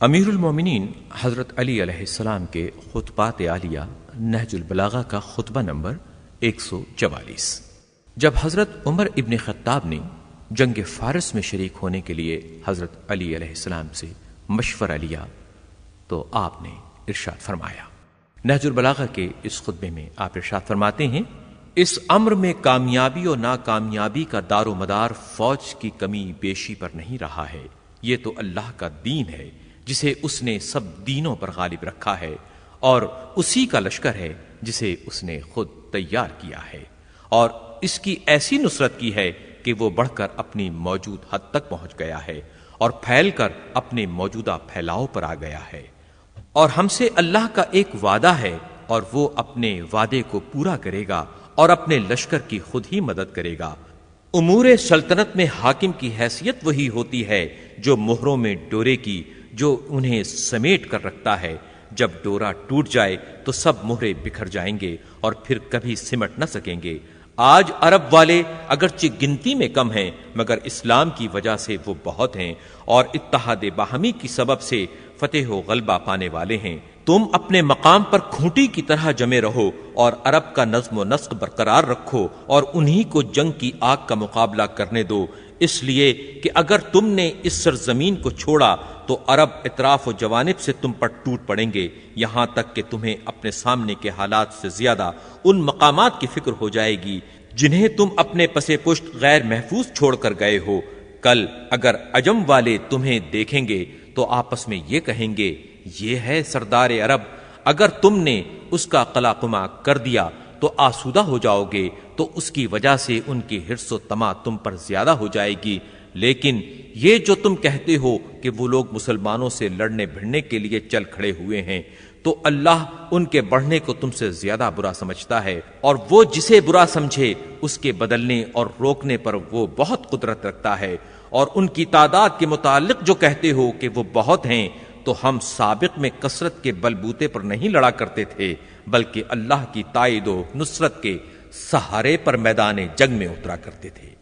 امیر المومنین حضرت علی علیہ السلام کے خطبات عالیہ نہج البلاغہ کا خطبہ نمبر 144۔ جب حضرت عمر ابن خطاب نے جنگ فارس میں شریک ہونے کے لیے حضرت علی علیہ السلام سے مشورہ لیا تو آپ نے ارشاد فرمایا۔ نہج البلاغہ کے اس خطبے میں آپ ارشاد فرماتے ہیں، اس امر میں کامیابی و ناکامیابی کا دار و مدار فوج کی کمی بیشی پر نہیں رہا ہے، یہ تو اللہ کا دین ہے جسے اس نے سب دینوں پر غالب رکھا ہے، اور اسی کا لشکر ہے جسے اس نے خود تیار کیا ہے، اور اس کی ایسی نصرت کی ہے کہ وہ بڑھ کر اپنی موجود حد تک پہنچ گیا ہے اور پھیل کر اپنے موجودہ پھیلاؤ پر آ گیا ہے، اور ہم سے اللہ کا ایک وعدہ ہے اور وہ اپنے وعدے کو پورا کرے گا اور اپنے لشکر کی خود ہی مدد کرے گا۔ امور سلطنت میں حاکم کی حیثیت وہی ہوتی ہے جو مہروں میں ڈورے کی جو انہیں سمیٹ کر رکھتا ہے، جب ڈورا ٹوٹ جائے تو سب مہرے بکھر جائیں گے اور پھر کبھی سمٹ نہ سکیں گے۔ آج عرب والے اگرچہ گنتی میں کم ہیں مگر اسلام کی وجہ سے وہ بہت ہیں اور اتحاد باہمی کی سبب سے فتح و غلبہ پانے والے ہیں۔ تم اپنے مقام پر کھوٹی کی طرح جمے رہو اور عرب کا نظم و نسق برقرار رکھو اور انہی کو جنگ کی آگ کا مقابلہ کرنے دو، اس لیے کہ اگر تم نے اس سرزمین کو چھوڑا تو عرب اطراف و جوانب سے تم پر ٹوٹ پڑیں گے، یہاں تک کہ تمہیں اپنے سامنے کے حالات سے زیادہ ان مقامات کی فکر ہو جائے گی جنہیں تم اپنے پسے پشت غیر محفوظ چھوڑ کر گئے ہو۔ کل اگر عجم والے تمہیں دیکھیں گے تو آپس میں یہ کہیں گے، یہ ہے سردار عرب، اگر تم نے اس کا قلاقمہ کر دیا تو آسودہ ہو جاؤ گے، تو اس کی وجہ سے ان کی حرص و طمع تم پر زیادہ ہو جائے گی۔ لیکن یہ جو تم کہتے ہو کہ وہ لوگ مسلمانوں سے لڑنے بھڑنے کے لیے چل کھڑے ہوئے ہیں، تو اللہ ان کے بڑھنے کو تم سے زیادہ برا سمجھتا ہے، اور وہ جسے برا سمجھے اس کے بدلنے اور روکنے پر وہ بہت قدرت رکھتا ہے۔ اور ان کی تعداد کے متعلق جو کہتے ہو کہ وہ بہت ہیں، تو ہم سابق میں کثرت کے بلبوتے پر نہیں لڑا کرتے تھے بلکہ اللہ کی تائید و نصرت کے سہارے پر میدان جنگ میں اترا کرتے تھے۔